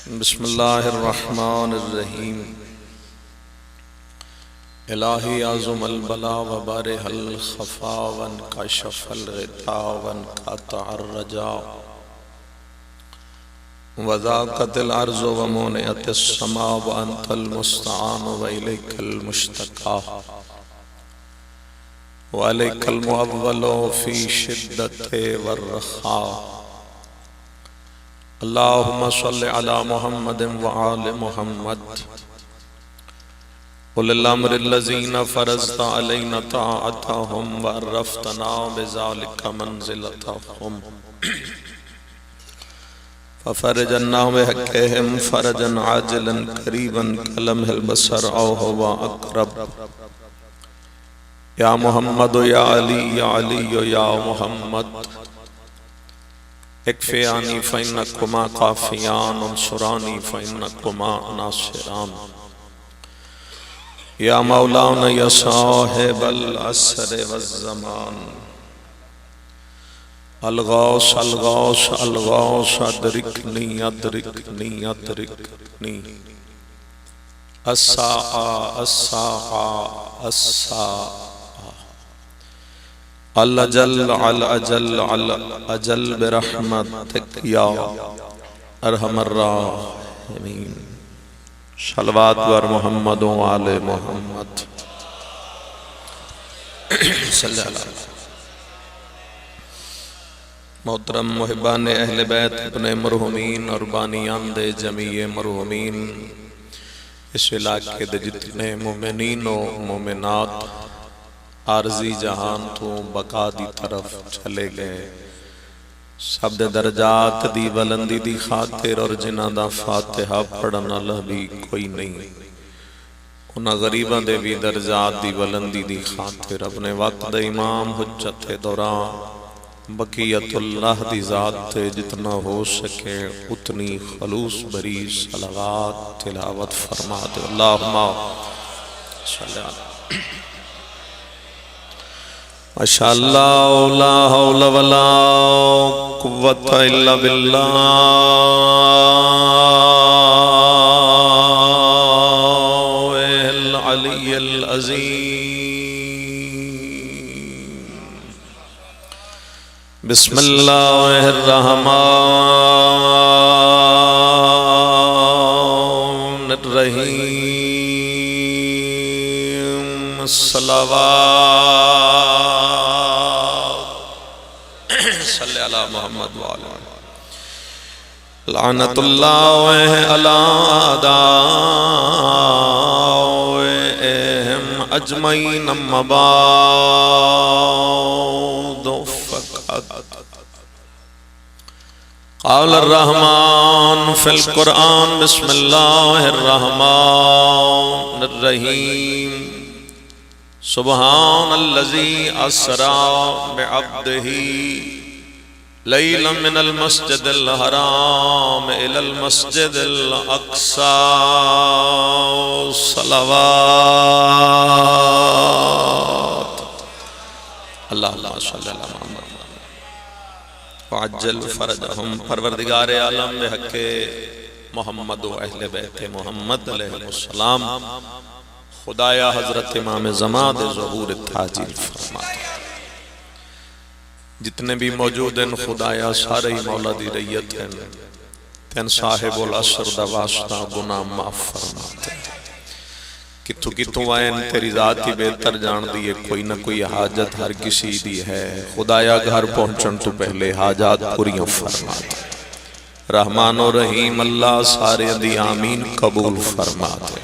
بسم اللہ الرحمن الرحیم الہی عظم البلا وبارح الخفا وانکشف الغطا وانقطع الرجا وضاقت الارض ومونعت السماء وانت المستعان والیک المشتقى والیک المعول فی شدت والرخاء اللہم صل علی محمد وآل محمد قل الامر الذین فرضت علینا طاعتهم وعرفتنا بذلك منزلتهم ففرج عنا بحقهم فرجا عاجلا قریبا کلمح البصر او هو اقرب یا محمد یا علی یا علی یا محمد اکفیانی فإنکما قافیان انصرانی فإنکما ناصران یا مولانا یا صاحب العصر والزمان الغوث الغوث الغوث ادرکنی ادرکنی ادرکنی الساعة الساعة الساعة الأجل الأجل الأجل برحمتك يا أرحم الراحمين صلوات بر محمد وآل محمد صلی اللہ علیہ وسلم۔ محترم محبان اہل بیت اپنے مرحومین اور بانیان دے جمیع مرحومین، اس علاقے دے جتنے مومنین و مومنات عارضی جہان تو بقا دی طرف چلے گئے، سب دے درجات دی بلندی دی خاطر اور جنہ دا فاتحہ پڑھنا لہبی کوئی نہیں، انہاں غریبان دے بھی درجات دی بلندی دی خاطر اپنے وقت دے امام حجت دوران بقیت اللہ دی ذات تے جتنا ہو سکے اتنی خلوص بری صلوات تلاوت فرما دے۔ اللہم صلی اللہ علیہ وسلم۔ ماشاءاللہ لا حول ولا قوت الا باللہ العلی العظیم۔ بسم اللہ الرحمن الرحیم۔ صلی علی محمد وعلی لعنت اللہ علی اعدائہم اجمعین اما بعد فقط قال الرحمن فی القرآن بسم اللہ الرحمن الرحیم سبحان الذی اسری بعبدہ لیلا من المسجد الحرام الى المسجد الاقصی صلوات اللہ صلی اللہ علیہ وسلم وعجل فرجہم۔ پروردگار عالم بحق محمد و اہل بیت محمد علیہ السلام، خدایا حضرت امام زمان دے ظہور تاجیل فرما دے۔ جتنے بھی موجود ہیں خدایا سارے ہی مولا دی ریت ہیں، تین صاحب العصر دا واسطہ گناہ معاف فرما دے۔ کتھو کتھو آئین تیری ذاتی بہتر جان دیئے، کوئی نہ کوئی حاجت ہر کسی دی ہے، خدایا گھر پہنچن تو پہلے حاجات پوریاں فرما دے۔ رحمان و رحیم اللہ سارے دی آمین قبول فرما دے۔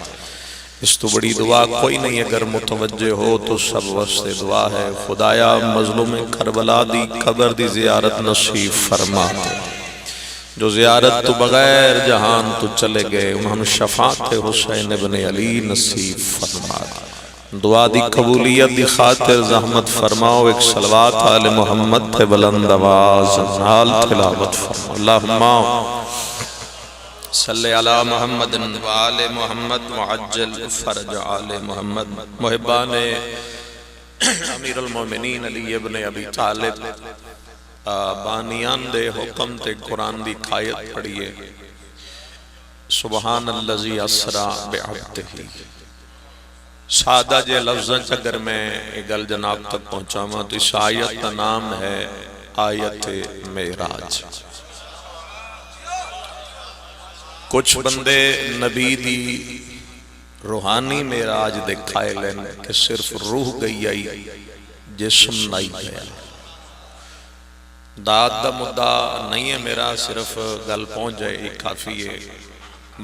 اس تو بڑی دعا کوئی نہیں، اگر متوجہ ہو تو سب واسطے دعا ہے۔ خدایا مظلوم کربلا دی قبر دی زیارت نصیب فرما دے۔ جو زیارت تو بغیر جہان تو چلے گئے، انہوں شفاعت حسین ابن علی نصیب فرما دے۔ دعا دی قبولیت دی خاطر زحمت فرماؤ، ایک صلوات آل محمد تے بلند آواز نال تلاوت فرماؤ۔ اللہم صلی علی محمد وآل محمد معجل فرج آل محمد۔ محبان امیر المومنین علی ابن ابی طالب بانیان دے حکم تے قرآن دی قائد پڑھئے، سبحان الذی اسرا بعبدہ. سادہ جے لفظاں اگر میں گل جناب تک پہنچاواں تو اس آیت کا نام ہے آیت معراج. کچھ بندے نبی دی روحانی معراج دکھائے لین کہ صرف روح گئی آئی جسم نہیں گیا. داد دا مدعا نہیں ہے میرا، صرف گل پہنچ جائے یہ کافی ہے.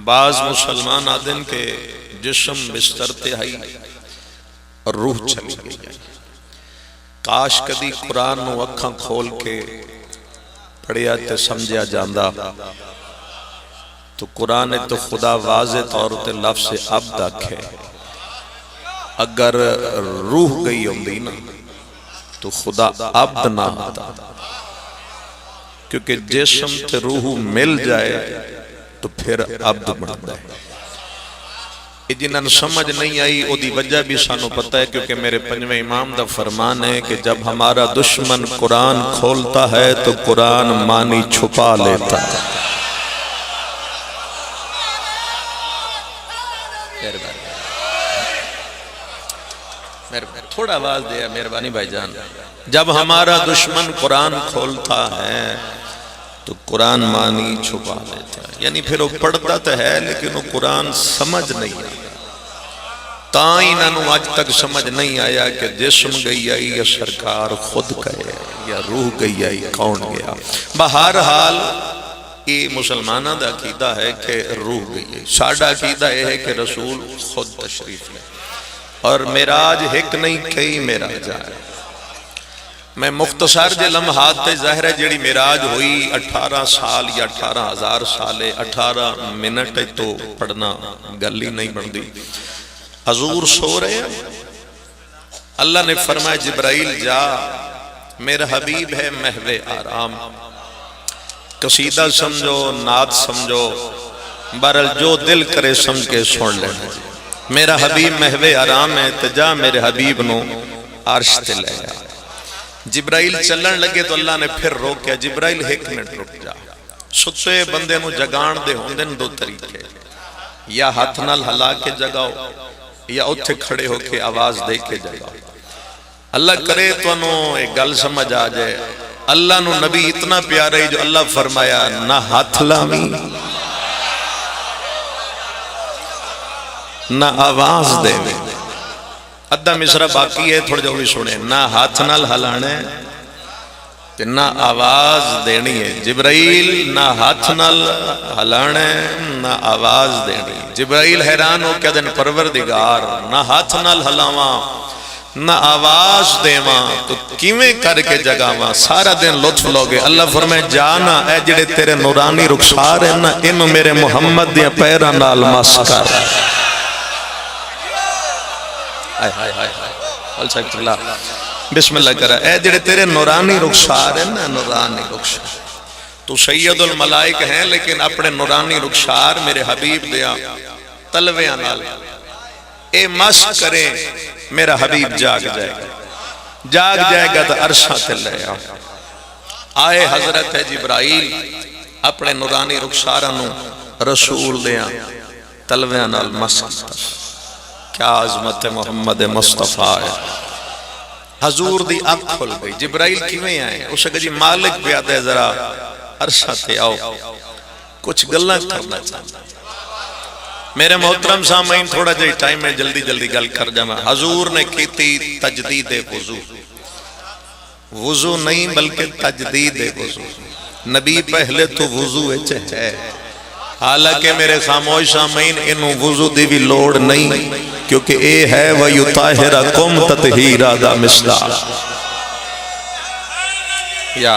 بعض مسلمان آدن کے جسم بستر تہائی اور روح چلی گئی. کاش کدی قرآن نو اکھاں کھول کے پڑھیا تے سمجھیا جاندہ تو قرآن تو خدا واضح طور تے لفظ عبد آکھے. اگر روح گئی ہوندی نا تو خدا عبد نہ ہوتا، کیونکہ جسم تے روح مل جائے تو پھر عبد بنتا ہے. یہ جنہاں سمجھ نہیں آئی او دی وجہ بھی سانو پتہ ہے، کیونکہ میرے پنجویں امام دا فرمان ہے کہ جب ہمارا دشمن قرآن کھولتا ہے تو قرآن معنی چھپا لیتا ہے. تھوڑا آواز دیا مہربانی بھائی جان. جب ہمارا دشمن قرآن کھولتا ہے تو قرآن معنی چھپا لیتا ہے. یعنی پھر وہ پڑھتا تو ہے لیکن وہ قرآن سمجھ نہیں آیا. تائیں انہوں آج تک سمجھ نہیں آیا کہ جسم گئی آئی یا سرکار خود گئے یا روح گئی آئی کون گیا. بہرحال یہ مسلمانہ دا عقیدہ ہے کہ روح گئی آئی. ساڑھا عقیدہ یہ ہے کہ رسول خود تشریف لے. اور معراج ایک نہیں کئی معراج آئے. میں مختصر جے لمحات تے ظاہر ہے جیڑی معراج ہوئی 18 سال یا 18,000 سالے 18 منٹ تو پڑھنا گلی نہیں بندی. حضور سو رہے ہیں، اللہ نے فرمایا جبرائیل جا، میرا حبیب ہے محو آرام. قصیدہ سمجھو، نعت سمجھو، بہرحال جو دل کرے سمجھ کے سن لینا. میرا حبیب محو آرام ہے تو جا میرے حبیب نو عرش تے لے جا. جبرائیل چلن لگے تو اللہ نے پھر روکیا، جبرائیل ایک منٹ رک جا. ستے بندے نو جگان دے ہوندن دو طریقے، یا ہاتھ نال ہلا کے جگاؤ یا اتھے کھڑے ہو کے آواز دے کے جگاؤ. اللہ کرے تو انہوں ایک گل سمجھ آ جائے. اللہ نو نبی اتنا پیارا ہی جو اللہ فرمایا نہ ہاتھ لامی نہ آواز دے. ادھا مصرہ باقی ہے، تھوڑا جو بھی سنے. نہ ہاتھ نال ہلانے نہ آواز دینی ہے. جبرائیل نہ ہاتھ نال ہلانے نہ آواز دینی. جبرائیل حیران ہو کہ دن پروردگار نہ ہاتھ نال ہلاواں نہ آواز دیواں تو کیویں کر کے جگاواں، سارا دن لطف لوگے. اللہ فرمائے جانا اے جڑے تیرے نورانی رخسار ہیں نا انہوں میرے محمد دیا پیران نال مس کر. بسم اللہ کرا. اے جڑے تیرے نورانی رخسار ہیں نا، نورانی رخسار تو سید الملائک ہیں لیکن اپنے نورانی رخسار میرے حبیب دیا تلویاں نال اے مس کریں. میرا حبیب جاگ جائے گا، جاگ جائے گا تو عرشہ تے لے آئے. حضرت جبرائیل اپنے نورانی رخسارانوں رسول دیا تلویاں نال مس کرتا. کیا عظمت محمد مصطفیٰ ہے. حضور دی آنکھ کھل گئی. جبرائیل کیویں آئے؟ اسے کہا جی مالک بیاد ہے ذرا عرشہ تے آؤ کچھ گلہ کرنا چاہتا. میرے محترم سامعین تھوڑا جائی ٹائم میں جلدی جلدی گل کر جاما. حضور نے کی تھی تجدید وضو. وضو نہیں بلکہ تجدید وضو. نبی پہلے تو وضو ہے، حالانکہ میرے خاموش سامعین انہوں وضو دی بھی لوڑ نہیں کیونکہ اے ہے وَيُطَاهِرَكُمْ تَطْهِيرًا دا مصداق. یا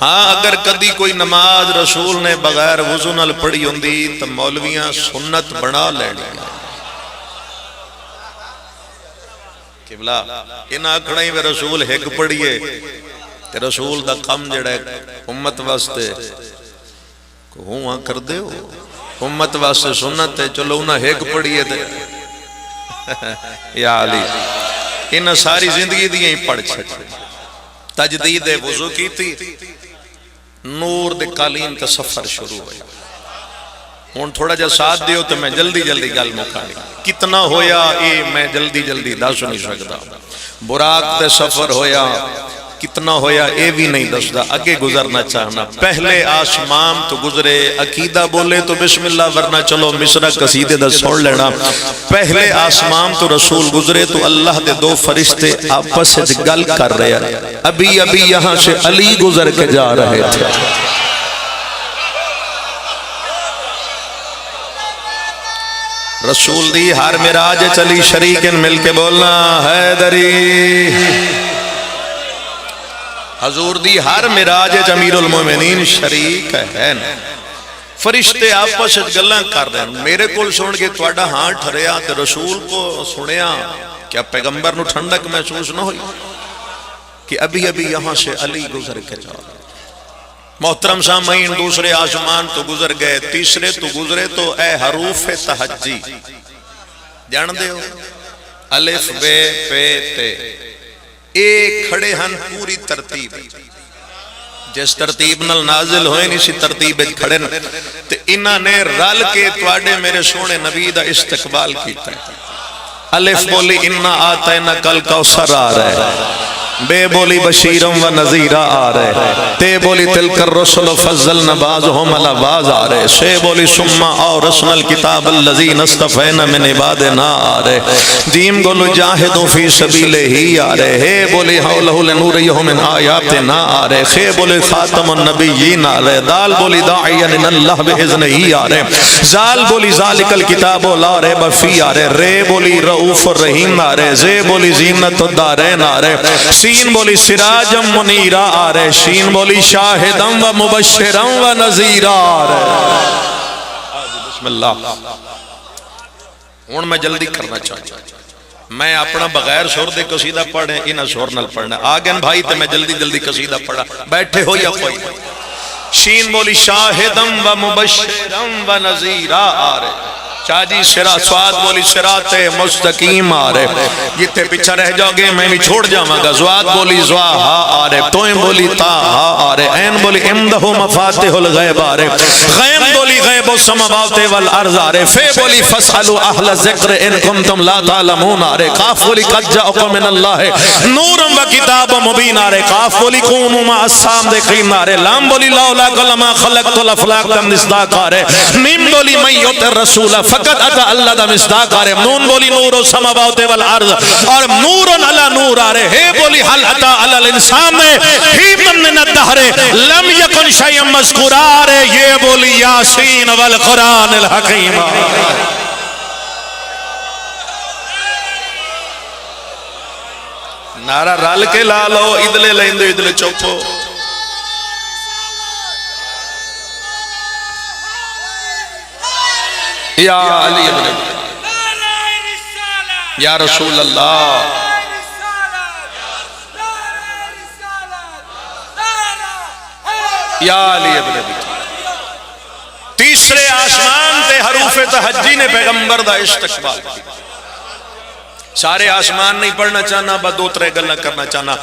ہاں اگر کدی کوئی نماز رسول نے بغیر وضو نال پڑھی ہوندی تو مولویاں سنت بنا لینی. قبلہ ان آکھڑیں میں رسول ایک پڑھیے کہ رسول دا کم جڑا امت واسطے ہوں کر دے ہو. امت واسطے سنت ہے چلو انہاں ایک پڑھیے دے. یا علی انہاں ساری زندگی دیئے ہی پڑھ چھتے. تجدید وضو کی تھی، نور دے قالین کا سفر شروع ہوئی. ہوں تھوڑا جا ساتھ دیو تو میں جلدی جلدی گل مکانی کتنا ہویا اے میں جلدی جلدی دس نہیں سکتا براق تے سفر ہویا کتنا ہویا اے بھی نہیں دسدا اگے گزرنا چاہنا پہلے آسمان تو گزرے عقیدہ بولے تو بسم اللہ ورنہ چلو مصرع قصیدے دا سن لینا پہلے آسمان تو رسول گزرے تو اللہ دے دو فرشتے آپس سے گل کر رہے ہیں ابھی ابھی یہاں سے علی گزر کے جا رہے تھے رسول دی ہر معراج چلی شریکن مل کے بولنا حیدری حضور دی ہر معراج امیر المومنین شریک ہے فرشتے آپس گلاں کر رہے ہیں میرے کول سن کے تواڈا ہاں ٹھریا تے رسول کو سنیا کیا پیغمبر نو ٹھنڈک محسوس نہ ہوئی کہ ابھی ابھی یہاں سے علی گزر کے جا رہے محترم سامعین دوسرے آسمان تو گزر گئے تیسرے تو گزرے تو اے حروف تہجی جان دے ہو الف بے پے تے ایک کھڑے ہن پوری ترتیب جس ترتیب نال نازل ہوئے اسی ترتیب کھڑے تے انہاں نے رل کے تواڈے میرے سونے نبی دا استقبال کیتا ہے الف بولی انا آتینا کل کوثر آ رہے بے بولی بشیرم و نذیرہ آ رہے تے بولی تلک الرسل فضلنا بعضهم علی بعض آ رہے سے بولی ثم اورثنا الکتاب الذین اصطفینا من عبادنا آ رہے جیم بولو جاہدوا فی سبیلہ آ رہے ہے بولی حولہ لنوریہ من آیاتنا آ رہے خے بولی خاتم النبیین آ رہے دال بولی داعیا للہ بإذنہ آ رہے زال بولی ذالک الکتاب لا ریب فیہ آ رہے رے بولی رؤوف الرحیم آ رہے زے بولی زینت الدارین آ رہے سین بولی سراجم منیرہ آ رہے شین بولی شاہدم و مبشرم و نذیرہ آ رہے بسم اللہ ہون میں جلدی کرنا چاہتا میں اپنا بغیر شور دے قصیدہ پڑھیں انہا شور نل پڑھنا آگن بھائی تے میں جلدی جلدی قصیدہ پڑھا بیٹھے ہو یا کوئی شین بولی شاہدم و مبشرم و نذیرہ آ رہے شاہ جی سواد بولی صراط مستقیم آ رہے جتے پیچھا رہ جاؤ گے میں بھی چھوڑ جاؤں گا زواد بولی زواہا آ رہے توئیں بولی تاہا آ رہے این بولی امدہ مفاتح الغیب آ رہے غیم بولی غیب السماوات والارض آ رہے فے بولی فاسألوا اہل ذکر ان کنتم لا تعلمون آ رہے قاف بولی قد جاءکم من اللہ نورم و کتاب مبین آ رہے قاف بولی کونوا مع الصادقین آ رہے لام بولی لولا کلما خلقت الافلاق تم مصداق آ رہے میم بولی من یطع الرسول فقط اتا اللہ دا مصداق آ رہے نون بولی نور السماوات والارض اور نور علی نور آ رہے ہے بولی حل اتا علی الانسان میں ہی من الدہر لم یکن شیئا مذکورا آ رہے یہ بولی یاسین والقرآن الحکیم نعرہ رال کے لالو ادلے لیندو ادلے چوپو یا علی ابن یا رسول اللہ یا علی ابن تیسرے آسمان تے حروف تہجی نے پیغمبر دا استقبال سارے آسمان نہیں پڑھنا چاہنا با دو ترے گلنا کرنا چاہنا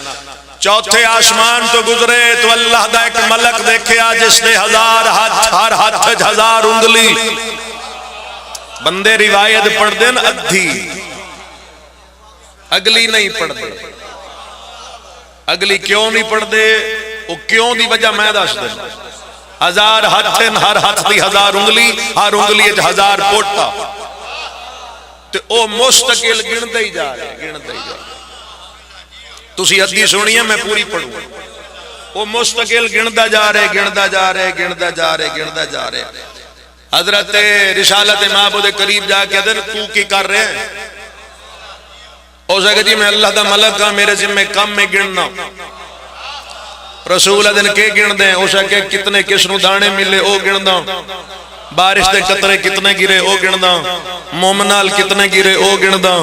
چوتھے آسمان تو گزرے تو اللہ دا ایک ملک دیکھے جس نے ہزار ہاتھ ہر ہاتھ ہزار انگلی بندے روایت پڑھ دین ادھی اگلی نہیں پڑھ دے اگلی کیوں نہیں پڑھ دے وہ کیوں دی وجہ میں داشت دے ہزار ہاتھن ہر ہاتھ دی ہزار انگلی ہر انگلی ہزار پوٹا تو او مستقل گنتے ہی جا رہے تسی ادھی سنیے میں پوری پڑھوں وہ مستقل گنتا جا رہے گنتا جا رہے گنتا جا رہے گنتا جا رہے حضرت رسالت معبود قریب جا کے دن تو کی کر رہے ہیں او سکے جی میں اللہ دا ملک کا میرے ذمہ کم میں گننا رسول دن کے گن دیں او سکے کتنے کسنو دانے ملے او گن دا بارش دے قطرے کتنے گرے او گن دا مومنال کتنے گرے او گن دا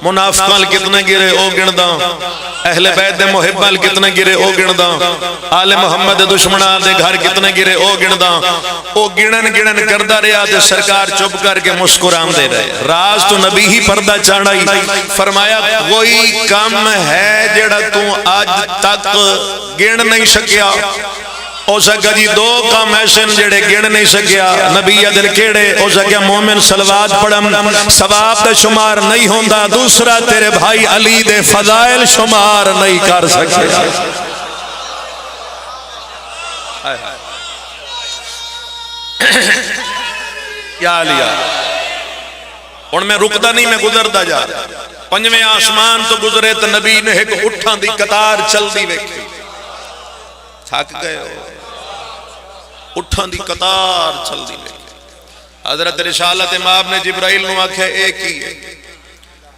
منافقال کتنے گرے او گن دا اہل بیت دے محبال کتنے گرے او گن دا آل محمد دشمنان دے گھر کتنے گرے او گن دا او گنن کردہ رہا تے سرکار چپ کر کے مسکران دے رہے راز تو نبی ہی پردہ چاڑائی فرمایا کوئی کم ہے جڑا تو آج تک گن نہیں سکیا او سکا جی دو کام ایسے جڑے گن نہیں سکیا نبی عدل کیڑے او سکیا مومن صلوات پڑھم ثواب دے شمار نہیں ہوندا دوسرا تیرے بھائی علی دے فضائل شمار نہیں کر سکیا یا علی اور میں رکتا نہیں میں گزرتا جا پنجویں آسمان تو گزرے تو نبی نے ایک اٹھاں دی قطار چل دی ویکھی تھک گئے ہو اٹھاں دی قطار چل دی ویکھی حضرت رسالت امام نے جبرائیل نو آکھے ایک ہی ہے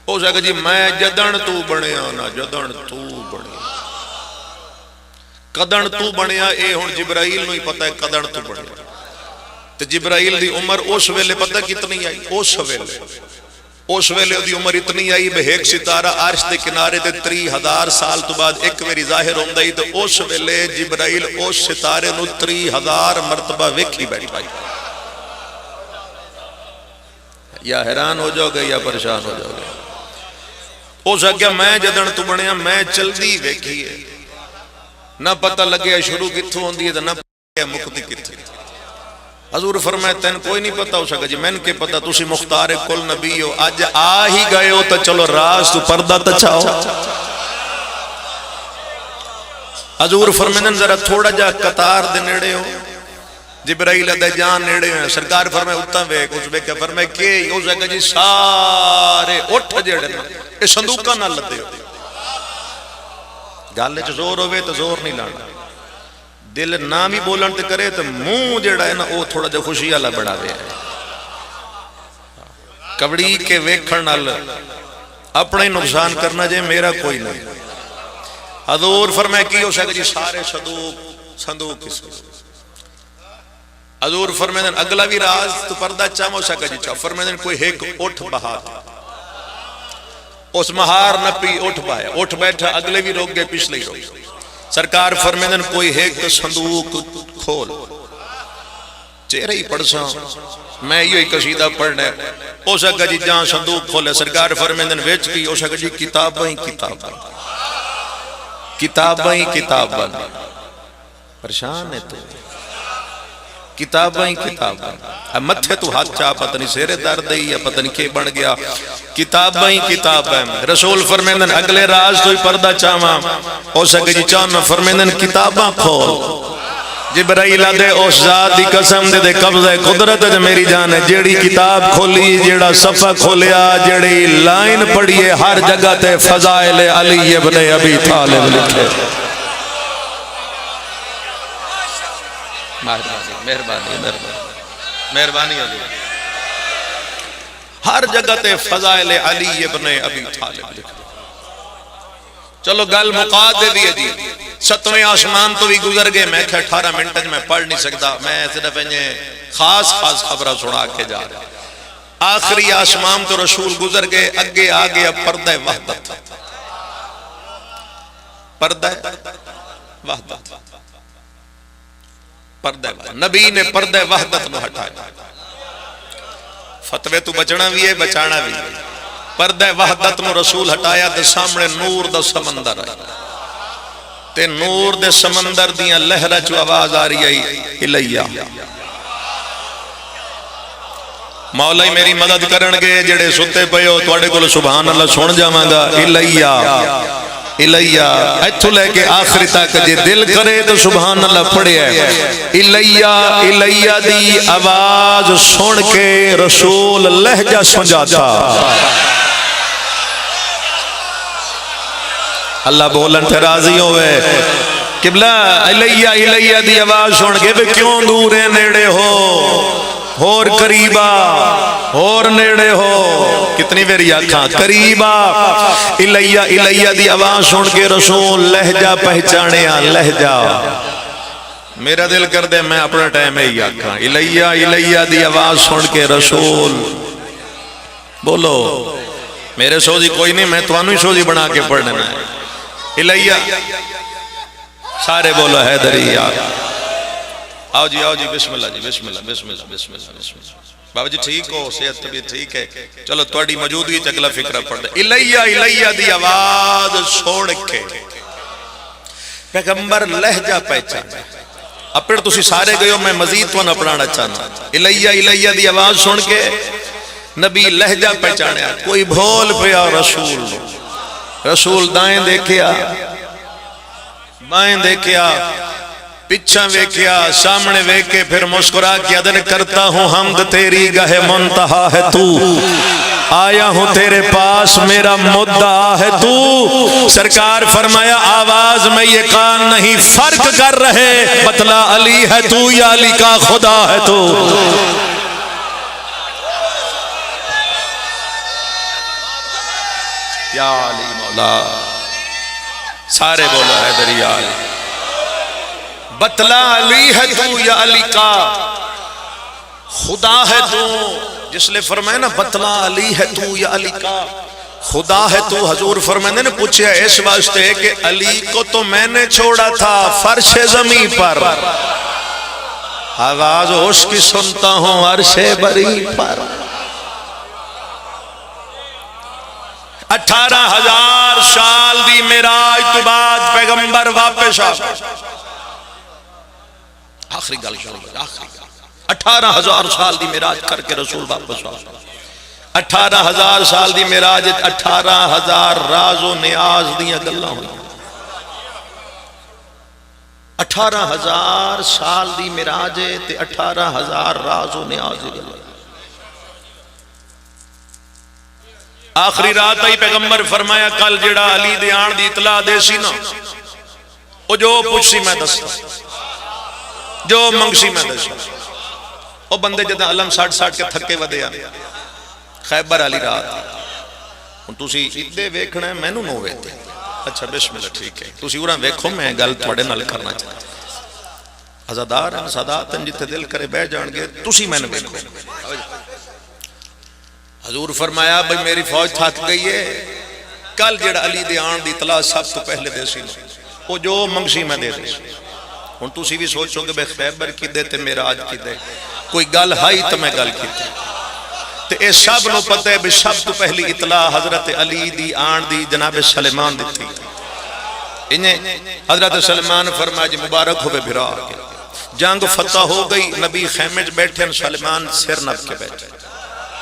او سکا جی میں جدن تو بنیا نا جدن تو بنیا قدن تو بنیا اے ہون جبرائیل نو ہی پتہ ہے قدن تو بنیا تو جبرائیل دی عمر اس ویلے پتہ کتنی آئی اس ویلے دی عمر اتنی آئی بے ایک ستارہ عرش دے کنارے دے 30,000 سال تو بعد ایک میری ظاہر ہوندہ ہی تو اس ویلے جبرائیل اس ستارے نو 30,000 مرتبہ ویکھی بیٹھ پائی یا حیران ہو جاؤ گے یا پریشان ہو جاؤ گے او سکیا میں جدن تو بنیا میں چل دی ویکھی ہے نہ پتہ لگیا شروع کتھوں ہوندی ہے تو نہ پتہ مکتی کتھوں حضور فرمائے تین کوئی نہیں پتا ہو سکا جی میں کے پتا تسی مختار کل نبی ہو آج آ ہی گئے ہو تو چلو راز تو پردہ تچاؤ حضور فرمائے ذرا تھوڑا جا قطار دے نیڑے ہو جبرائیل دے جان نیڑے ہیں سرکار فرمائے اتنا وے کچھ بے کہ فرمائے کہ ہو سکا جی سارے اٹھ جڑے یہ صندوقہ نہ لدے ہو گالے چھ زور ہوئے تو زور نہیں لانا دل نام ہی بولن تے کرے تو منہ جڑا ہے نا وہ تھوڑا جا خوشی اللہ بڑھا دے کبڑی کے ویکھن نال اپنے نقصان کرنا جائے میرا کوئی نہیں حضور فرمائے کی ہو سکتا جی سارے صندوق کس کو حضور فرمائے اگلا بھی راز تو پردہ چاہ ہو سکتا جی چاہ فرمائے کوئی ایک اٹھ بہا اس مہار نپی اٹھ پایا اٹھ بیٹھا اگلے بھی روک گئے پچھلے ہی روک گئے سرکار فرمیدن کوئی ایک صندوق کھول چہرہ ہی پڑھ سا میں یہ قصیدہ پڑھنا ہے او سکا جی جہاں صندوق کھولے سرکار فرمیدن ویچ کی او سکا جی کتابیں پریشان ہے تو کتابیں متھے تو ہاتھ چاہ پتہ نہیں سیرے درد ہے یا پتہ نہیں کہ بڑھ گیا کتابیں رسول فرمیندن اگلے راز تو ہی پردہ چاہاں او سکے جی چاہاں فرمیندن کتاباں کھول جبرائیل دے اس ذات دی قسم دے قبضہ قدرت دے میری جان ہے جیڑی کتاب کھولی جیڑا صفحہ کھولیا جیڑی لائن پڑھیے ہر جگہ تے فضائل علی ابن ابی طالب لکھے مہربانی ہر جگہ تے فضائل علی ابن ابی طالب لکھے چلو گل مقاد دے دیئے جی 7ویں آسمان تو بھی گزر گئے میں کہ 18 منٹ میں پڑھ نہیں سکتا میں صرف خاص خبرہ سنا کے جا رہا آخری آسمان تو رسول گزر گئے اگے آگے اب پردہ وحدت نبی نے پردہ وحدت نو ہٹایا فتوے تو بچنا بھی ہے بچانا بھی ہے پردہ وحدت نو رسول ہٹایا تے سامنے نور دا سمندر آیا تے نور دے سمندر دیاں لہرہ چو آواز آ رہی ہے الیہ مولا ہی میری مدد کرنگے جڑے ستے پہ ہو توڑے کو سبحان اللہ سن جاواں گا الیہ ایتھو لے کے آخری تک جے دل کرے تو سبحان اللہ پڑھے ہے الیہ دی آواز سن کے رسول لہجہ سمجھاتا اللہ بولن تے راضی ہوئے قبلہ الیہ دی آواز سن کے بھی کیوں دورے نیڑے ہو اور قریبا اور نیڑے ہو کتنی میری آنکھاں قریبا الیہ دی آواز سن کے رسول لہجہ پہچانے لہجہ میرا دل کر دے میں اپنا ٹائم ہی آنکھاں الیہ دی آواز سن کے رسول بولو میرے سوزی کوئی نہیں میں توانو ہی سوزی بنا کے پڑھنے ہے الیہ سارے بولو حیدری یار آؤ جی بسم اللہ جی بسم اللہ بابا جی ٹھیک ہو صحت طبیعت ٹھیک ہے چلو توڑی موجودگی چگلا فکرہ پڑھ دے الیہ دی آواز سن کے پیغمبر لہجہ پہچانے اپڑ تسی سارے گئے ہو، میں مزید تو نہ پڑھانا چاہنا. الیہ الیہ دی آواز سن کے نبی لہجہ پہچانیا، کوئی بھول پیا رسول. رسول دائیں دیکھیا، بائیں دیکھیا، پچھا ویکھیا، سامنے ویکھے، پھر مسکرا کے ادن کرتا ہوں حمد تیری گہ منتہا ہے تو، آیا ہوں تیرے پاس میرا مدعا ہے تو. سرکار فرمایا آواز میں یہ کان نہیں فرق کر رہے، بتلا علی ہے تو یا علی کا خدا ہے تو. یا علی مولا، سارے بولو حیدر یا علی. بتلا علی ہے تو یا علی کا خدا ہے تو. جس لئے فرمائے نا بتلا علی ہے تو یا علی کا خدا ہے تو. حضور فرمائے نے پوچھا اس واسطے کہ علی کو تو میں نے چھوڑا تھا فرش زمین پر، آواز ہوش کی سنتا ہوں عرش بری پر. 18,000 سال دی معراج تو بعد پیغمبر واپس آ. آخری گل شروع، آخری گل. 18,000 سال دی معراج کر کے رسول واپس آ. 18,000 سال دی معراج 18,000 راز و نیاز دیاں گلاں ہوئی. 18,000 سال دی معراج تے 18,000 راز و نیاز دی گلاں. آخری رات آئی پیغمبر فرمایا کل جڑا علی دے آن دی اطلاع دے سی نا، او جو پوچھ سی میں دستا، جو منگ سی میں دستا. او بندے جدہ علم 60 کے تھکے ودے آنے خیبر علی رات ہن تسی ادے ویکھنا ہے مینوں نو ویکھتے. اچھا بسم اللہ ٹھیک ہے، تسی اورا ویکھو میں گل تواڈے نال کرنا چاہتا. عزادار ہیں سادات ہیں جتھے دل کرے بیٹھ جان گے، تسی میں نے ویکھو. حضور فرمایا بھئی میری فوج تھک گئی ہے، کل جڑا علی دے آن دی اطلاع سب تو پہلے دے سی وہ جو منگسی میں دے دے. ہن تسی بھی سوچو کہ بے خیبر کی دے تے معراج کی دے، کوئی گل ہائی تو میں گل کی تے اے سب نو پتہ ہے بے سب تو پہلی اطلاع حضرت علی دی آن دی جناب سلیمان دیتی. انہیں حضرت سلیمان فرمایا جی مبارک ہو بے بھرا. جنگ فتح ہو گئی، نبی خیمے بیٹھے، سلیمان سر نب کے بیٹھے.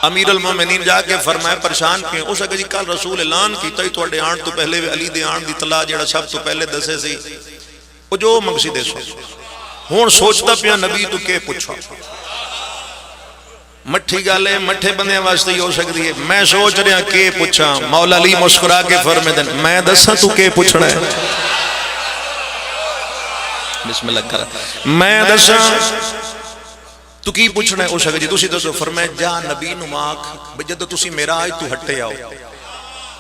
امیر المومنین جا کے فرمایا پریشان کیے. اس اگر جی کل رسول اعلان کیتا ہی تو اڈے آن تو پہلے علی دے آن دی اطلاع جڑا سب تو پہلے دسے سی وہ جو منگسی دے سو. ہون سوچتا پیا نبی تو کے پوچھا. مٹھی گالے مٹھے بندے واسطے ہی ہو سکتی ہے. میں سوچ رہا کے پوچھا. مولا علی مسکرا کے فرمائے دن میں دساں تو کے پوچھنا ہے. بسم اللہ کرا میں دساں تو کی پوچھنا ہے. اس اگر جی تسی دسو. فرمائے جا نبی نو آکھ جدو تسی معراج تو ہٹے آؤ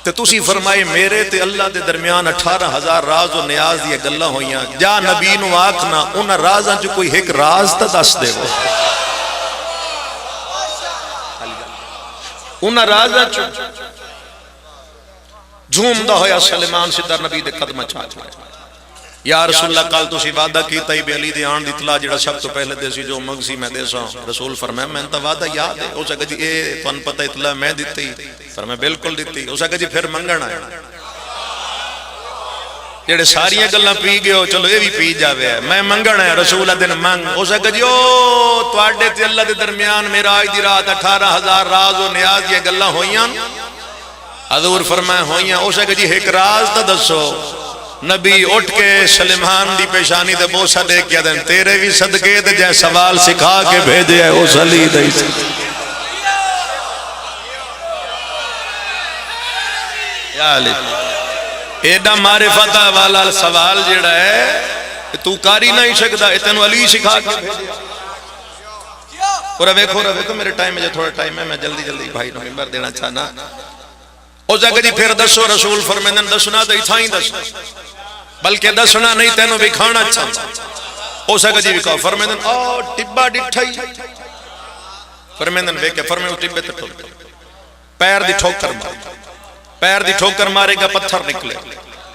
تے تسی فرمائے میرے تے اللہ دے درمیان 18,000 راز و نیاز دی گلاں ہویاں. جا نبی نو آکھنا انہاں رازاں چ کوئی ایک راز تے دس دے وہ. انہاں رازاں چ جھومدا ہویا سلیمان سدھر نبی دے قدماں چ آ گیا. یا رسول اللہ کل تسی وعدہ کیتا ہی بے علی دے آن دی اطلاع جڑا سب تو پہلے دے سی جو منگسی میں دے ساں. رسول فرمایا میں تا وعدہ یاد ہے. اس اگر جی اے تن پتہ اطلاع میں دیتی. فرمایا بالکل دیتی. اس اگر جی پھر منگنا ہے جڑے ساریاں گلاں پی گئے ہو چلو اے بھی پی جاوے ہے میں منگنا ہے. رسول دن منگ. اس اگر جی او تواڈے تے اللہ دے درمیان معراج دی رات 18,000 راز و نیاز دی گلاں ہویاں. حضور فرمایا ہویاں. اس اگر جی ایک راز تے دسو. نبی اٹھ کے سلیمان دی پیشانی دے بوسہ دے کیا دیں تیرے بھی صدقے دے جائے سوال سکھا کے بھیجے ہے اس علی دے. یا علی ایڈا معرفت والا سوال جڑا ہے تو کاری نہیں سکتا اتنو علی سکھا کے بھیجے. اور ویکھو میرے ٹائم میں تھوڑا ٹائم ہے میں جلدی بھائی نو ممبر دینا چاہنا. او جگہ جی پھر دسو. رسول فرمیدن دسنا دے تھا ہی دسنا بلکہ دسنا نہیں تینو بکھانا چاہتا. او جگہ جی بکھاؤ. فرمیدن او ٹبا ڈٹھائی. فرمیدن بیکے فرمیدن ٹبے تے ٹھوکر پیر دی ٹھوکر مارے. پیر دی ٹھوکر مارے گا پتھر نکلے.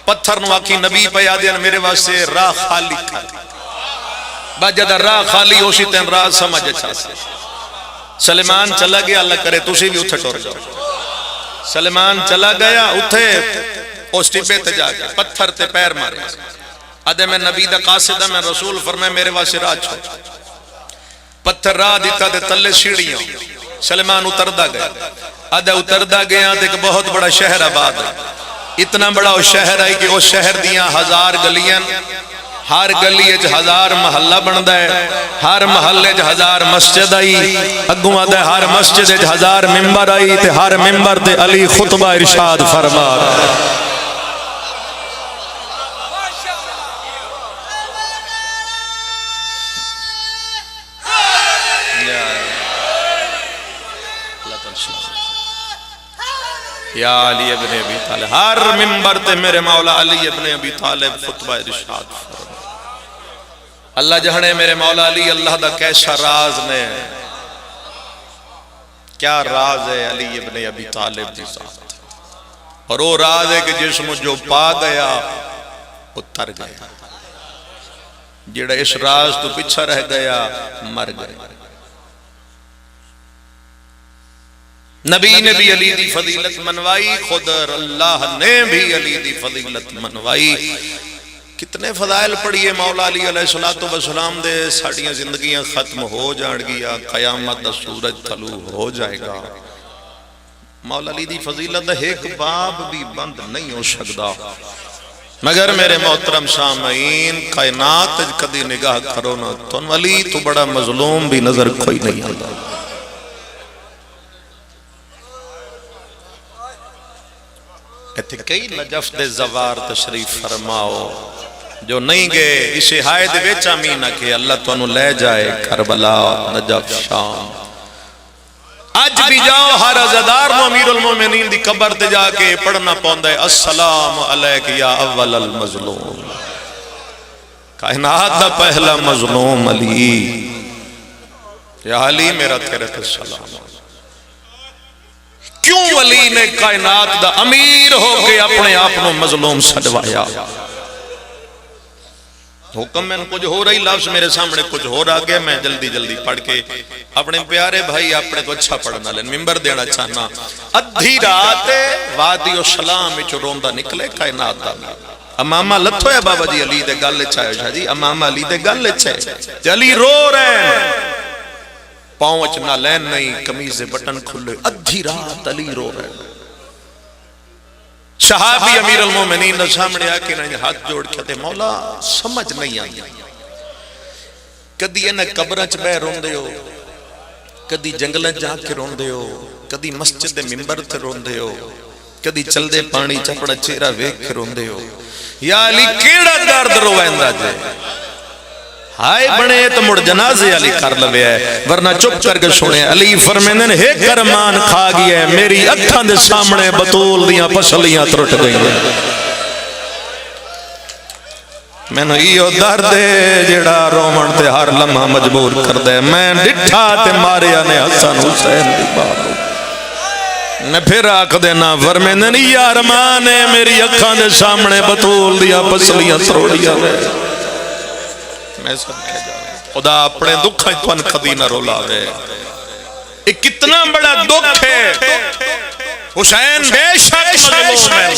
پتھر نو آکی نبی پہ یادین میرے واسطے راہ خالی کھاتی. بجدہ راہ خالی ہوشی تین راہ سمجھ اچھا سے. سلیمان چلا گیا. اللہ کرے تسی بھی اتھے ٹور جاؤ. سلیمان چلا گیا اتھے اس ٹبے تے جا گیا. پتھر تے پیر مارے. ادے میں نبی دا قاصد میں رسول فرمائے میرے واسطے راہ چھوڑ پتھر راہ دیتا دے تلے سیڑھیاں سلیمان اتردا گیا ادے اتردا گیا تے ایک بہت بڑا شہر آباد ہے اتنا بڑا وہ شہر ہے کہ وہ شہر دیاں 1000 گلیاں ہر گلی وچ 1000 محلہ بندا ہے ہر محلے وچ 1000 مسجد آئی اگوں آدا ہر مسجد وچ 1000 ممبر آئی تے ہر ممبر تے علی خطبہ ارشاد فرما یا علی ابن ابی طالب ہر ممبر تے میرے مولا علی ابن ابی طالب خطبہ ارشاد فرما اللہ جہنے میرے مولا علی اللہ دا کیسا راز نے کیا راز ہے علی ابن ابی طالب دی ذات اور وہ راز ہے کہ جسم جو پا گیا وہ تر گیا جڑا اس راز تو پیچھا رہ گیا مر گیا نبی نے بھی علی دی فضیلت منوائی خود اللہ نے بھی علی دی فضیلت منوائی کتنے فضائل پڑھئے مولا علی علیہ السلام دے ساڑیاں زندگیاں ختم ہو جان گیا قیامت دا سورج طلوع ہو جائے گا مولا علی دی فضیلت دا ایک باب بھی بند نہیں ہو سکتا مگر میرے محترم سامعین کائنات کدی نگاہ کرو نا تو علی تو بڑا مظلوم بھی نظر کوئی نہیں آتا کہتے کئی نجف دے زوار تشریف فرماؤ جو نہیں گے اسے ہائے دے ویچ آمینہ کہ اللہ تو انہوں لے جائے کربلا نجف شام آج بھی جاؤ ہر عزدار و امیر المومنین دی قبر تے جا کے پڑھنا پوندہ ہے السلام علیک یا اول المظلوم کائنات دا پہلا مظلوم علی یا علی میرا تیرے تے سلام کیوں علی نے کائنات دا امیر ہو کے اپنے آپنوں مظلوم سجوایا حکم میں کچھ ہو رہی لفظ میرے سامنے کچھ ہو رہا گیا میں جلدی جلدی پڑھ کے اپنے پیارے بھائی اپنے کو اچھا پڑھنا لیں ممبر دینا چاہنا ادھی رات وادی و سلام میں روندہ نکلے کائنات دا امامہ لتھو ہے بابا جی علی دے گل چاہے شاہ جی امامہ علی دے گل چاہے علی رو رہے ہیں پاؤں نہ لین نہیں کمیز بٹن کھلے ادھی رات علی رو رہے صحابی امیر المومنین نے سامنے آکے نہ ہاتھ جوڑ کہتے مولا سمجھ نہیں آئی کدی انہیں قبرچ بے روندے ہو کدی جنگلیں جا کے روندے ہو کدی مسجد ممبر تے روندے ہو کدی چل دے پانی چپڑا چہرہ ویک کے روندے ہو یا علی کیڑا درد رویندہ جے ہائے بنے تو مڑ جنازے علی کر لوے ہے ورنہ چپ کر کے سنے علی فرمیندن ہے کرمان کھا گیا ہے میری اکھاں دے سامنے بطول دیاں پسلیاں ترٹ گئی ہیں میں نے یہ درد جڑا رومن تے ہر لمحہ مجبور کر دے میں ڈٹھا تے ماریا نے حسن حسین دی بات میں پھر آکھ دینا فرمیندن یہ ارمان ہے میری اکھاں دے سامنے بطول دیاں پسلیاں تروڑیاں نے میں سب کہہ جا رہا ہوں خدا اپنے دکھیں تو ان کدی نہ رولاوے ایک کتنا بڑا دکھ ہے حسین بے شک مظلوم ہے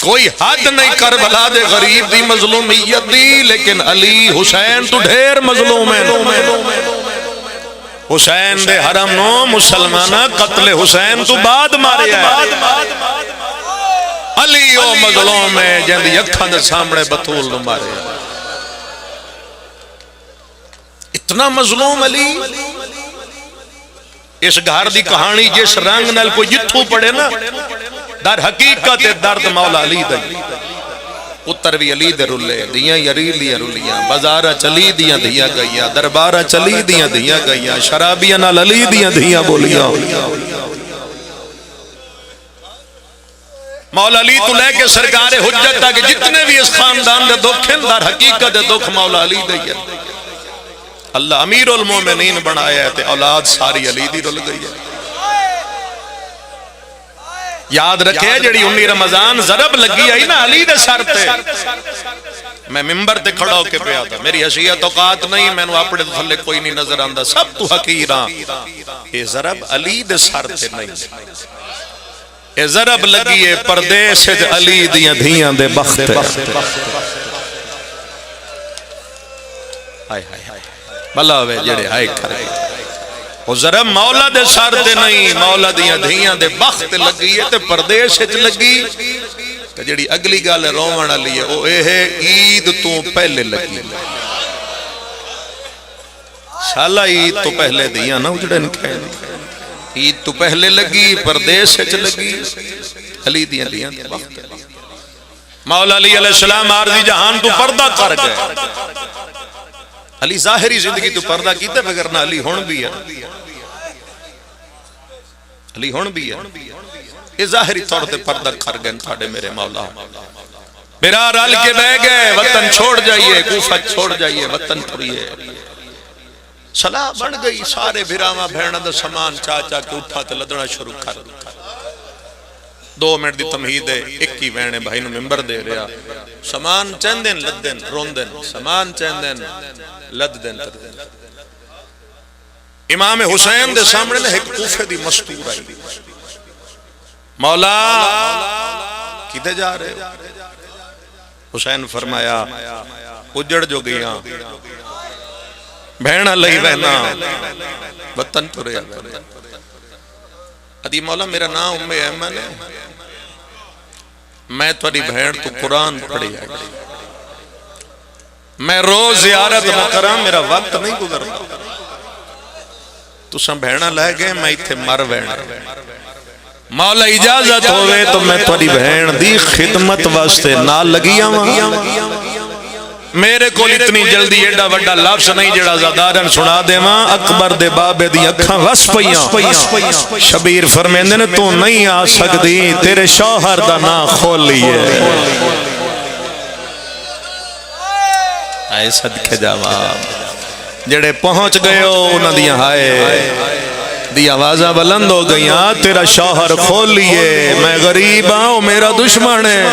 کوئی حد نہیں کربلا دے غریب دی مظلومیت دی لیکن علی حسین تو ڈھیر مظلوم ہے حسین دے حرم نو مسلمانہ قتل حسین تو بعد مارے ہے علی او مظلوم ہے جن یکھاں دے سامنے بطول نو مارے ہے اتنا مظلوم علی اس گھر دی کہانی جس رنگ نال کوئی جتھو پڑے نا در حقیقت درد مولا علی دی اتر بھی علی دے رلے دیاں یریل دیاں رلیاں بازارہ چلی دیاں دیاں گئیاں دربارہ چلی دیاں دیاں گئیاں شرابیاں نال علی دیاں دیاں بولیاں مولا علی تو لے کے سرکار حجت تک جتنے بھی اس خاندان دے دکھ ہیں در حقیقت دکھ مولا علی دی ہے اللہ امیر المومنین بنایا ہے تے اولاد ساری علی دی رل گئی ہے یاد رکھے جڑی 19 رمضان ضرب لگی آئی نا علی دے سر تے میں ممبر تے کھڑا ہو کے پہ آتا میری حیثیت اوقات نہیں میں نے اپنے تھلے کوئی نہیں نظر آندہ سب تو حقیراں یہ ضرب علی دے سر تے نہیں اے ضرب لگی ہے پردیس علی دیاں دھیاں دے بخت بلا ہوئے جڑے ہائے کرے وہ ضرب مولا دے سار دے نہیں مولا دیاں دھیاں دے بخت لگی ہے تے پردیس لگی تے جڑی اگلی گال رومن علی ہے وہ اے ہے عید تو پہلے لگی شالا عید تو پہلے دیا نا اجڑن کہنے عید تو پہلے لگی پردیس چ لگی علی دیاں دیاں وقت مولا علی علیہ السلام عارضی جہان تو پردہ کر گئے علی ظاہری زندگی تو پردہ کیتے بغیر نہ علی ہون بھی ہے علی ہون بھی ہے یہ ظاہری طور تے پردہ کر گئے تھاڑے میرے مولا میرا رل کے بہ گئے وطن چھوڑ جائیے کوفہ چھوڑ جائیے وطن پوریے صلاح بن گئی سارے بھراما بھیڑا دا سامان چاچا کے اٹھا تے لدنا شروع کر 2 منٹ دی تمہید ہے ایک ہی وینے بھائی نو ممبر دے رہا سامان چند دن لد دن رون دن سامان چند دن لد دن تر دن امام حسین دے سامنے نے ایک کوفے دی مستور آئی مولا کیتے جا رہے حسین فرمایا اجڑ جو گیا بہنہ لئی بہنا وطن تو رہا بہنا ادھی مولا میرا نام ام ایمن ہے میں توڑی بہن تو قرآن پڑھی ہے میں روز زیارت مکرم میرا وقت نہیں گزرتا تو سن بہنہ لے گئے میں ایتھے مر بہنہ مولا اجازت ہوئے تو میں توڑی بہن دی خدمت واسطے نہ لگیا میرے کو اتنی جلدی ایڈا وڈا لفظ نہیں جڑا زادارن سنا دے ماں اکبر دے بابے دی اکھاں وس پئیاں شبیر فرمیندے نے تو نہیں آ سکتی تیرے شوہر دا نا کھول لیے آئے صدقے جواب جڑے پہنچ گئے ہو انہاں دیاں ہائے دی آوازاں بلند ہو گئیاں تیرا شوہر کھول لیے میں غریب ہوں میرا دشمن ہے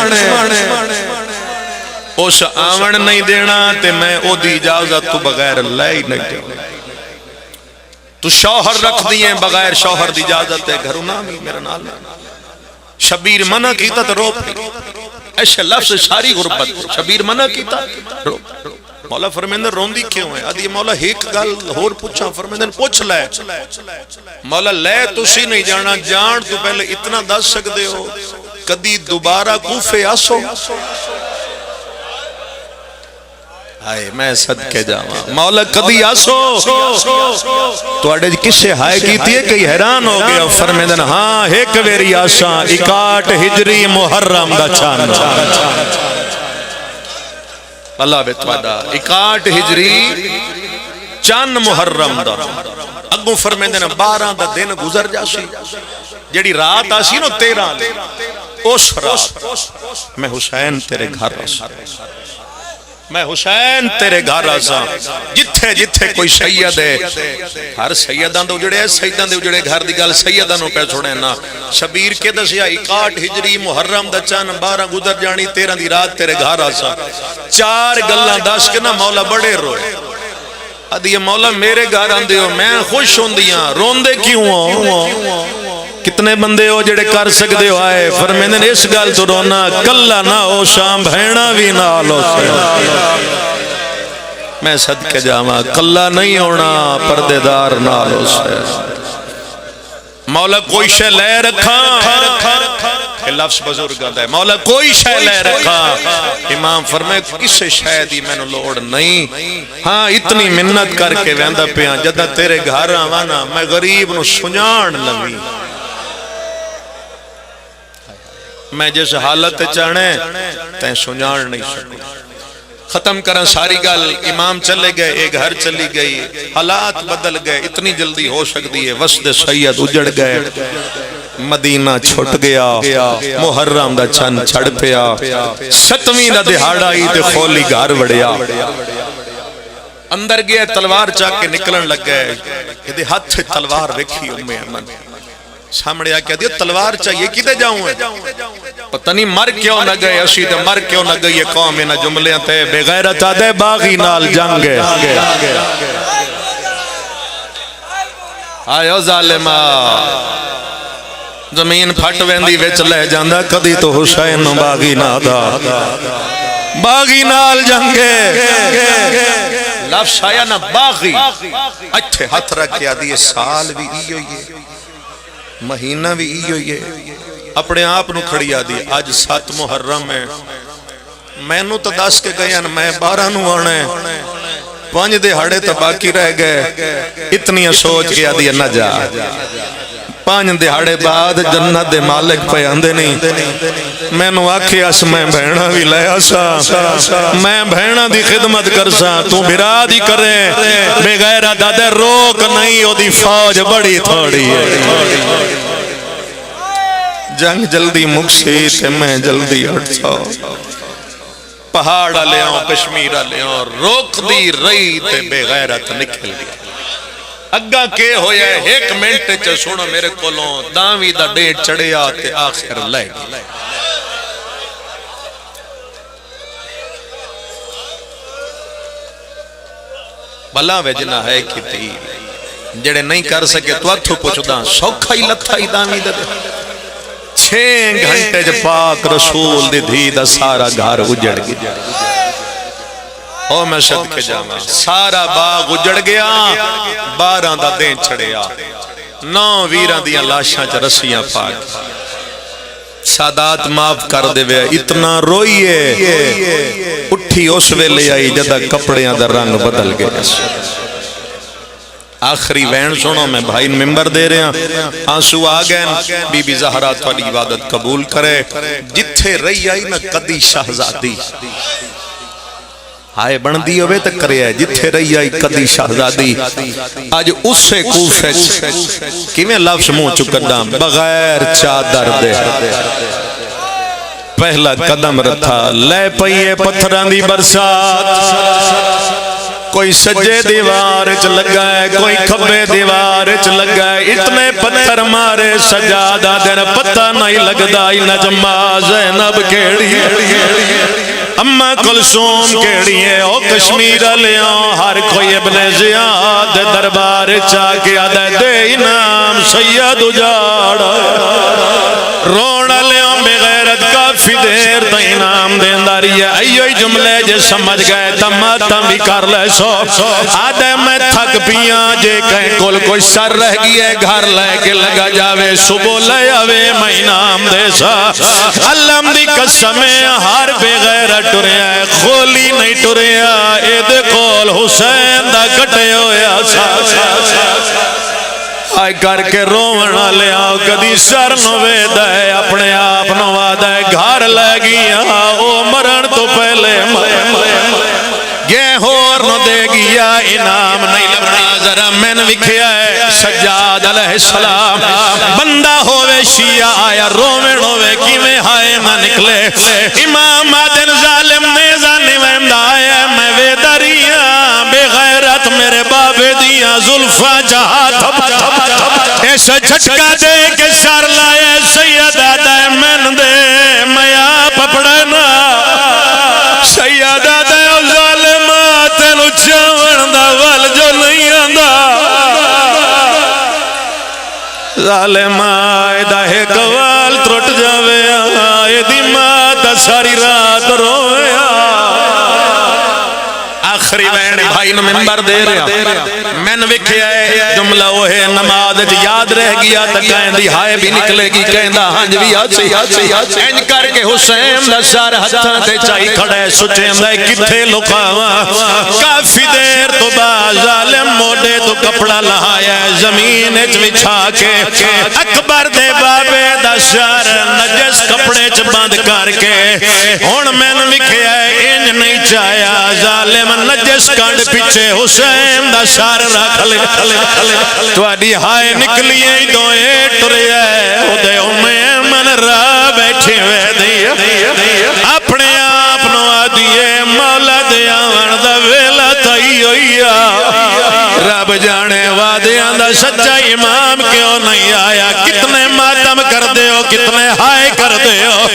اس آمن نہیں دینا تے میں او دی اجازت تو بغیر لے ہی نہیں دینا تو شوہر رکھ دیئے بغیر شوہر دی اجازت ہے گھروں نامی میرا نال شبیر منع کیتا تو رو پی ایسے لفظ ساری غربت شبیر منع کیتا رو مولا فرمیندر روندی کیوں ہے آدھی مولا ایک گل ہور پوچھا فرمیندر پوچھ لے مولا لے تو سی نہیں جانا جان تو پہلے اتنا دس سکتے ہو کدی دوبارہ کوفے آسو آئے میں صدقے جاواں مولا کدی آسو تو اڑے کسے ہائے کیتی ہے کہ حیران ہو گیا فرمیندن ہاں ایک ویری آساں 61 ہجری محرم دا چاند اللہ بیتوادا 61 ہجری چاند محرم دا اگوں فرمیندن 12 دا دن گزر جاسی جیڑی رات آسی نو 13 اس رات میں حسین تیرے گھر رسا میں حسین تیرے گھر آسا جتھے جتھے کوئی سید ہے ہر سیدان دے اجڑے سیدان دے اجڑے گھر دی گل سیدان نو پہ چھوڑے نا شبیر کے دسیا 61 ہجری محرم دا چاند 12 گزر جانی 13 دی رات تیرے گھر آسا 4 گلاں دس کے نا مولا بڑے روئے ادھی مولا میرے گھر آندے ہو میں خوش ہوندیاں روندے کیوں ہو کتنے بندے ہو جڑے کر سکتے ہو آئے فرمیندن اس گل تو رونا کلا نہ ہو شام بھینا بھی نہ آلو سے میں صدقے جاواں کلا نہیں ہونا پردے دار نہ آلو سے مولا کوئی شے لے رکھا یہ لفظ بزرگ آتا ہے مولا کوئی شے لے رکھا امام فرمائے کسے شے دی میں نے لوڑ نہیں ہاں اتنی منت کر کے ویندہ پیاں جدہ تیرے گھر آوانا میں غریب نو سنجان لگی میں جس حالت چاہنے تین سنجان نہیں سکوں ختم کرن ساری گل امام چلے گئے ایک گھر چلی گئی حالات بدل گئے اتنی جلدی ہو سکتی ہے وسط سید اجڑ گئے مدینہ چھٹ گیا محرم دا چند چھڑ پیا 7ویں دا دہاڑا ہی تے خولی گھر وڑیا اندر گئے تلوار چاک کے نکلن لگ گئے یہ ہاتھ تلوار رکھی ام ایمن سامنے آ کے دیا تلوار چاہیے کیتے جاؤں ہے پتہ نہیں مر کیوں نہ گئے اشید مر کیوں نہ گئی یہ قوم انہ جملیاں تے بے غیرت آدھے باغی نال جنگے آئے او ظالمہ زمین پھٹ ویندی وچ لے جاندا کدی تو حسین باغی نادا باغی نال جنگے لفظ آیا نا باغی اچھے ہاتھ رکھ کے آدھی سال بھی ای ہوئی ہے مہینہ بھی ای ہوئی ہے اپنے آپ نو کھڑی آدھی آج 7 محرم ہے میں نو تو 10 کے گئے میں 12 نو آنا ہے 5 دہاڑے تو باقی رہ گئے اتنی سوچ کے آدھی نہ جا 5 دہاڑے بعد جنت دے مالک پہ آندے نہیں میں نو آکھی اس میں بہنہ بھی لے آسا میں بہنہ دی خدمت کرسا تو بھرا دی کرے بے غیرہ دادے روک نہیں ہو دی فوج بڑی تھوڑی ہے جنگ جلدی مکسی تے میں جلدی ہٹ ساؤ پہاڑ لے آؤں کشمیر لے آؤں روک دی رئی تے بے غیرت نکل گیا اگا کے ہویا ہے 1 منٹ چا سونا میرے کولوں داوی دا ڈیٹ چڑھے آتے آخر لے گی بلا ویجنا ہے کی تھی جڑے نہیں کر سکے تو اتھو پوچھدا سوکھا ہی لتھا ہی داوی دا دے 6 گھنٹے جو پاک رسول دی دھی دا سارا گھر اجڑ گیا او میں صدقے جاواں سارا باغ اجڑ گیا 12 دا دین چھڑیا 9 ویراں دیاں لاشاں چ رسیاں پا کے سادات معاف کر دے وے اتنا روئیے اٹھی اس ویلے آئی جدا کپڑیاں دا رنگ بدل گیا آخری وین سنو میں بھائی ممبر دے رہے ہیں آنسو آگئے بی بی زہرا تواڈی عبادت قبول کرے جتھے رہی آئی نا کدی شہزادی ہائے بندی ہوئے تک کرے ہے جتھے رہی آئی کدی شہزادی آج اس سے کوفے کیویں لفظ منہ چکدا بغیر چادر دے پہلا قدم رتھا لے پئیے پتھراں دی برسات کوئی سجے دیوار چ لگا ہے کوئی کھبے دیوار چ لگا ہے اتنے پتھر مارے سجادہ دن پتہ نہیں لگدا نجمہ زینب کیڑی اما کلثوم کیڑی ہے او کشمیر لیاں ہر کوئی ابن زیاد دربار چا کے آدھے دے انعام سید اجاڑ رون لیاں بغیرت کافی دیر تا انعام دیندہ رہی ہے ایوئی جملے جے سمجھ گئے تماتم بھی کر لے سو آدھے میں تھک پیاں جے کہیں کل کوئی سر رہ گئے گھر لے کے لگا جاوے صبح لے آوے میں انعام دے سا علم دی قسمیں ہر بغیرت ٹریا ہے خولی نہیں ٹریا اید کول حسین دا کٹے ہویا آئے کر کے رونا لے آؤ کدی سر نوے دے اپنے آپ نوا دے گھر لے گیا او مرن تو پہلے یہ ہور نو دے گیا انعام نہیں لبنا ذرا میں نے وکھیا ہے سجاد علیہ السلام بندہ ہوئے شیعہ آیا رومن ہوئے کیویں ہائے نہ نکلے امام آدن ظالم نیزہ نیویم دائے میں ویدریاں بے غیرت میرے بابے دیاں ظلفہ جہاں ایسا جھٹکا دے کے سر لائے سیدہ دے من دے میا پپڑنا سیدہ دے ظالمات نو چاون دا ول جو نہیں آندا ظالمائے دا ہے گوال ترٹ جاوے آئے دی ماں دا ساری رات رویا آخری وین بھائی نے ممبر دے رہا میں نے وکھیا ہے جملہ وہ ہے نماز یاد رہ گیا تا کہیں دی ہائے بھی نکلے گی کہیں دا ہنج بھی آچے اینج کر کے حسین دا سار ہتھاں تے چاہی کھڑے سچیں دے کتھے لکھاواں کافی دیر تو بعد ظالم موڑے تو کپڑا لہایا زمین اچ بچھا کے اکبر دے بابے دا سار نجس کپڑے چ بند کر کے ہن میں نے وکھیا ہے انج نہیں چاہیا ظالم نجس کانڈ پیچھے حسین دا سار رکھ لے تواڈی ہائے نکلیے دوئے ٹرے او دے میں من را بیٹھے ہوئے دی اپنے آپ نو آدیے مولا دے آون دا ویلا تائی ہوئیا رب جانے وعدیاں دا سچا امام کیوں نہیں آیا کتنے ماتم کر دے ہو کتنے ہائے کر دے ہو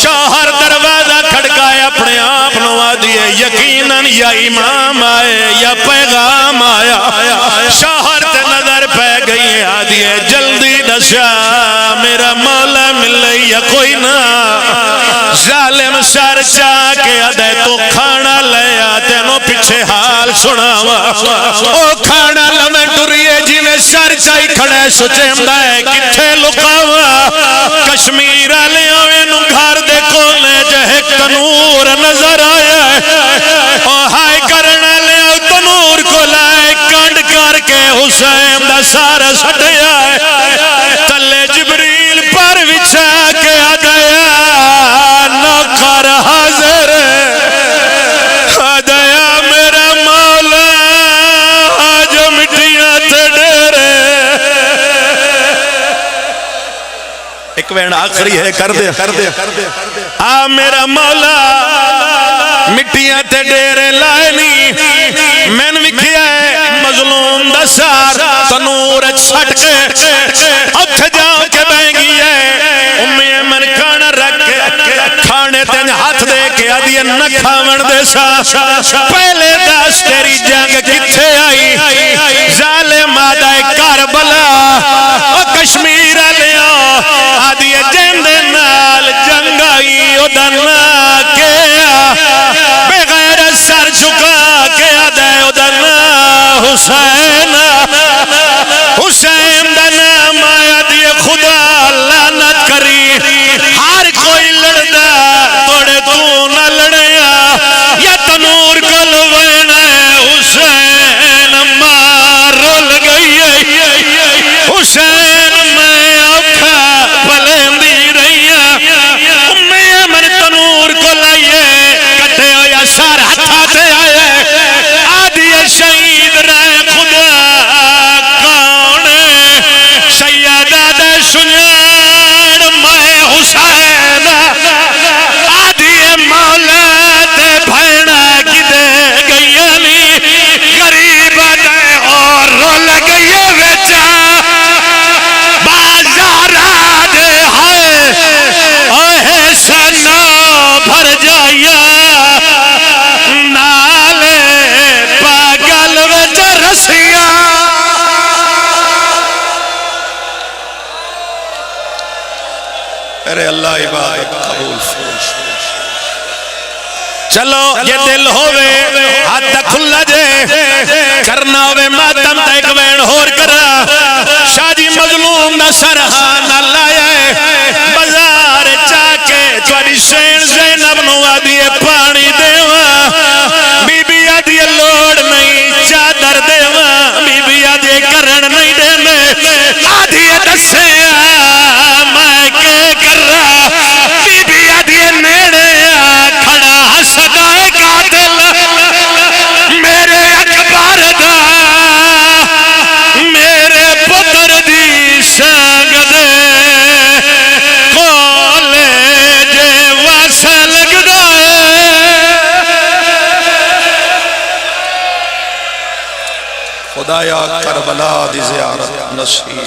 شوہر دروازہ کھڑکائے اپنے آپ نو آدیے یقیناً یا امام آئے یا پیغام آیا شوہر تے نظر پہ گئی آدیے جلدی دا وچا میرا مولا ملے یا کوئی نہ ظالم سر چاہ کے ادے تو کھانا لیا تینوں پیچھے حال سناوا او کھانا لمیں ٹریے جی میں سر چاہی کھڑے سچے مدائے کتھے لکاوا کشمیر آلے آوے نو گھر دے کونے جہے تنور نظر آیا او ہائے کرنا لے آو تنور کو لائے کانڈ کر کے حسین دا سارا سٹیا تلے جبریل پر وچھا کے آدیا نوکر حاضر آدیا میرا مولا آج مٹیاں تے ڈیرے ایک وین آخری ہے کر دے آ میرا مولا مٹیاں تے ڈیرے لائنی میں نے وکھیا ہے مظلوم دا سار تنور چھٹ کے اتھ جاؤ کے بینگی ہے امی من کھانا رکھ کے کھانے تین ہاتھ دے کے آدھی نہ کھاون دے سا پہلے داس تیری جنگ کتھے آئی ظالم آدھائے کربلا او کشمیر لیا آدھی جند نال جنگ آئی او دنا کیا بغیر سر چکا کے آدھائے او دنا حسین حسین دا نام آیا دیے خدا لعنت کری ہر کوئی لڑدا توڑے تو نہ لڑیا یا تنور کو لوینا حسین مارول گئی حسین میں اوکھا پلندی رہیا امی من تنور کو لائیے کٹھے ہو یا سار ہتھاتے آئے آدھی شہید رہے خدا کون سیدہ دے سنیان میں حسین آدھی مولا دے بھیڑا گدے گئیانی غریب دے اور رول گئیے ویچا بازارہ دے ہائے اوہ سنو بھر جایا نالے پاگل وچ رسیاں ارے اللہ عبادت قبول چلو یہ دل ہوئے ہاتھ کھلا جے کرنا ہوئے ماتم تے ایک وین ہور کرا شاہجی مظلوم نہ سرحان اللہ ہے بازار چاکے توڑی شین زینب نو آدھیے پانی دیوا بی بی آدھیے لوڑ نہیں چادر دیوا بی بی آدھیے کرن نہیں دینے آدھیے دسے میں کے کر رہا بی بی آدھیے نیڑے کھڑا صدائے قاتل میرے اکبر دا میرے پتر دی سنگ دے کولے جے واسے لگ دائے خدایا کربلا دی زیارت نصیب